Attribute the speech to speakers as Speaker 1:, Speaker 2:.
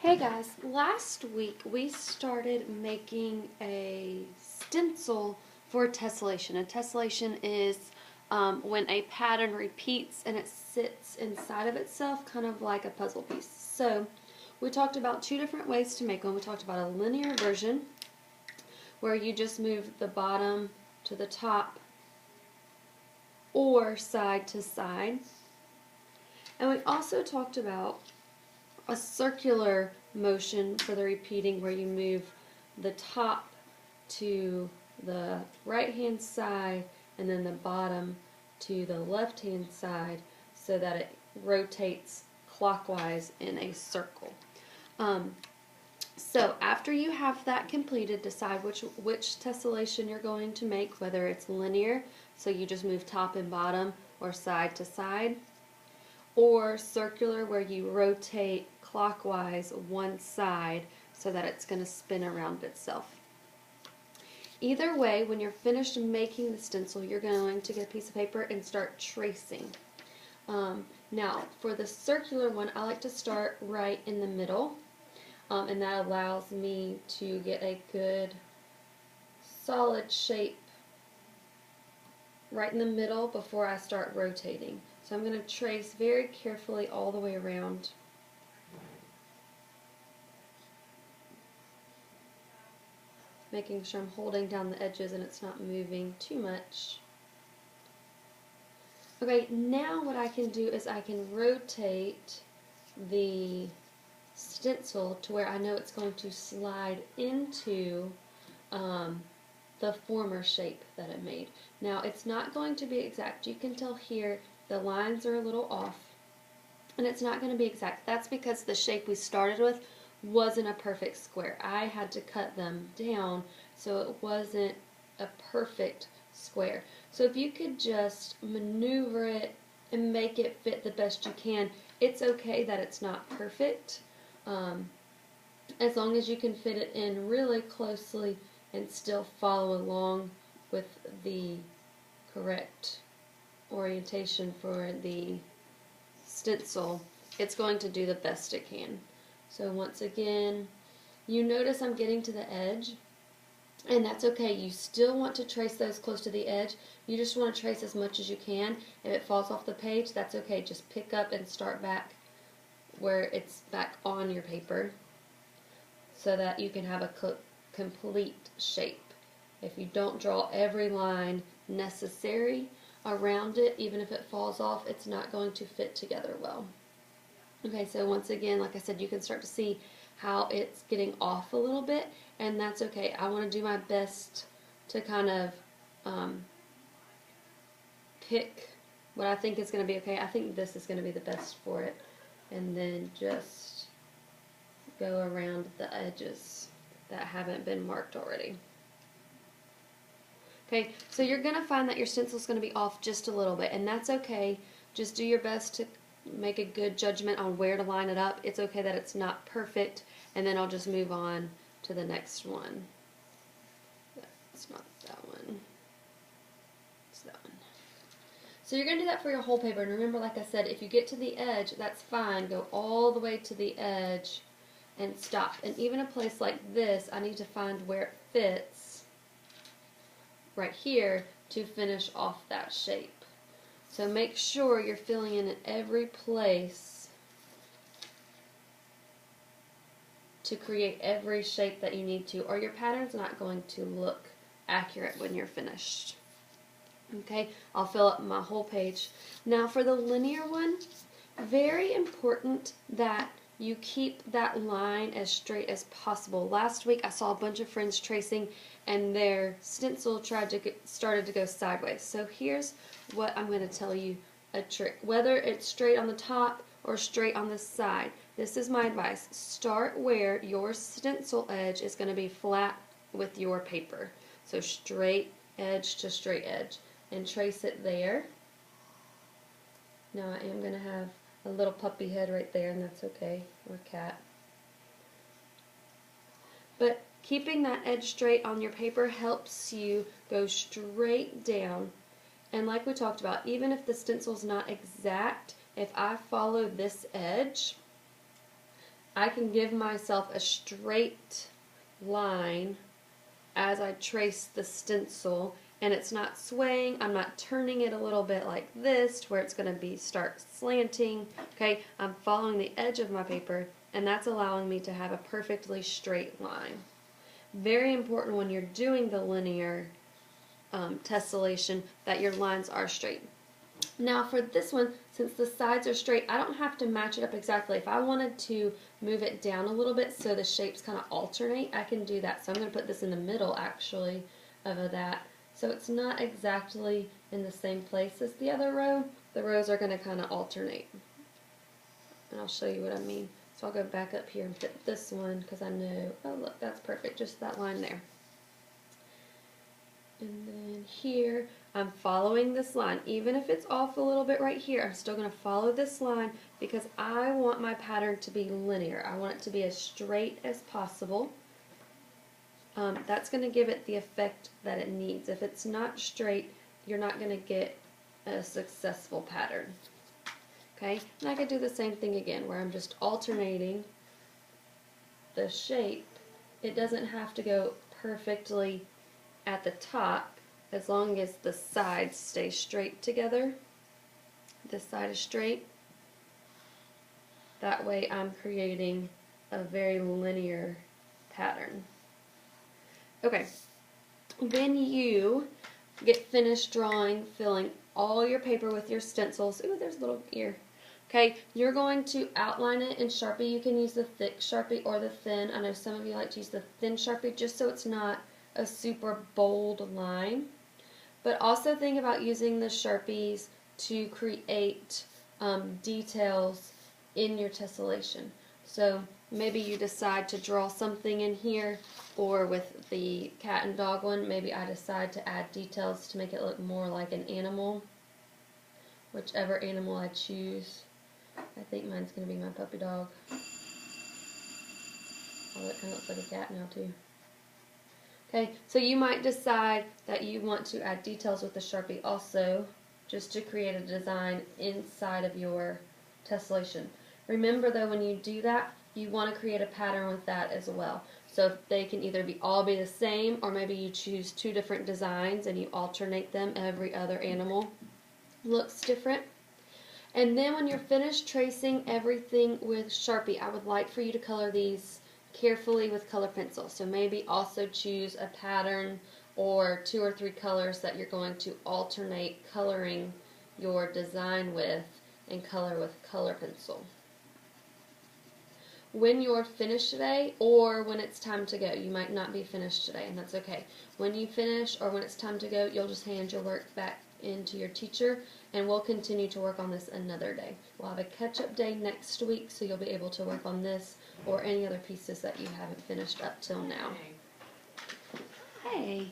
Speaker 1: Hey guys, last week we started making a stencil for tessellation. And tessellation is when a pattern repeats and it sits inside of itself, kind of like a puzzle piece. So we talked about two different ways to make one. We talked about a linear version where you just move the bottom to the top or side to side. And we also talked about a circular motion for the repeating where you move the top to the right hand side and then the bottom to the left hand side so that it rotates clockwise in a circle. So after you have that completed, decide which tessellation you're going to make, whether it's linear, so you just move top and bottom or side to side, or circular where you rotate clockwise one side so that it's going to spin around itself. Either way, when you're finished making the stencil, you're going to get a piece of paper and start tracing. Now, for the circular one, I like to start right in the middle, and that allows me to get a good solid shape right in the middle before I start rotating. So I'm going to trace very carefully all the way around. Making sure I'm holding down the edges and it's not moving too much. Okay, now what I can do is I can rotate the stencil to where I know it's going to slide into the former shape that it made. Now it's not going to be exact. You can tell here the lines are a little off and it's not going to be exact. That's because the shape we started with wasn't a perfect square. I had to cut them down so it wasn't a perfect square. So if you could just maneuver it and make it fit the best you can, it's okay that it's not perfect. As long as you can fit it in really closely and still follow along with the correct orientation for the stencil, it's going to do the best it can. So once again, you notice I'm getting to the edge, and that's okay. You still want to trace those close to the edge. You just want to trace as much as you can. If it falls off the page, that's okay. Just pick up and start back where it's back on your paper so that you can have a complete shape. If you don't draw every line necessary around it, even if it falls off, it's not going to fit together well. Okay, so once again, like I said, you can start to see how it's getting off a little bit, and that's okay. I want to do my best to kind of pick what I think is going to be okay. I think this is going to be the best for it, and then just go around the edges that haven't been marked already. Okay, so you're going to find that your stencil is going to be off just a little bit, and that's okay. Just do your best to make a good judgment on where to line it up. It's okay that it's not perfect, and then I'll just move on to the next one. That's not that one. It's that one. So you're going to do that for your whole paper, and remember, like I said, if you get to the edge, that's fine. Go all the way to the edge and stop. And even a place like this, I need to find where it fits right here to finish off that shape. So make sure you're filling in every place to create every shape that you need to, or your pattern's not going to look accurate when you're finished. Okay, I'll fill up my whole page. Now for the linear one, very important that you keep that line as straight as possible. Last week I saw a bunch of friends tracing and their stencil started to go sideways. So here's what I'm going to tell you, a trick. Whether it's straight on the top or straight on the side, this is my advice. Start where your stencil edge is going to be flat with your paper. So straight edge to straight edge, and trace it there. Now I am going to have a little puppy head right there, and that's okay, or cat. But keeping that edge straight on your paper helps you go straight down. And like we talked about, even if the stencil's not exact, if I follow this edge, I can give myself a straight line as I trace the stencil, and it's not swaying. I'm not turning it a little bit like this to where it's going to start slanting. Okay, I'm following the edge of my paper, and that's allowing me to have a perfectly straight line. Very important when you're doing the linear tessellation that your lines are straight. Now for this one, since the sides are straight, I don't have to match it up exactly. If I wanted to move it down a little bit so the shapes kind of alternate, I can do that. So I'm going to put this in the middle actually of that. So it's not exactly in the same place as the other row. The rows are going to kind of alternate. And I'll show you what I mean. So I'll go back up here and fit this one because I know, oh look, that's perfect, just that line there. And then here, I'm following this line. Even if it's off a little bit right here, I'm still going to follow this line because I want my pattern to be linear. I want it to be as straight as possible. That's going to give it the effect that it needs. If it's not straight, you're not going to get a successful pattern. Okay, and I could do the same thing again where I'm just alternating the shape. It doesn't have to go perfectly at the top as long as the sides stay straight together. This side is straight. That way I'm creating a very linear pattern. Okay, when you get finished drawing, filling all your paper with your stencils, ooh, there's a little ear. Okay, you're going to outline it in Sharpie. You can use the thick Sharpie or the thin. I know some of you like to use the thin Sharpie just so it's not a super bold line. But also think about using the Sharpies to create details in your tessellation. So maybe you decide to draw something in here, or with the cat and dog one, maybe I decide to add details to make it look more like an animal. Whichever animal I choose. I think mine's going to be my puppy dog. Oh, it kind of looks like a cat now too. Okay, so you might decide that you want to add details with the Sharpie also, just to create a design inside of your tessellation. Remember though, when you do that, you want to create a pattern with that as well. So they can either all be the same, or maybe you choose two different designs and you alternate them. Every other animal looks different. And then when you're finished tracing everything with Sharpie, I would like for you to color these carefully with color pencil. So maybe also choose a pattern or 2 or 3 colors that you're going to alternate coloring your design with, and color with color pencil. When you're finished today, or when it's time to go, you might not be finished today, and that's okay. When you finish, or when it's time to go, you'll just hand your work back into your teacher, and we'll continue to work on this another day. We'll have a catch-up day next week, so you'll be able to work on this or any other pieces that you haven't finished up till now. Hey!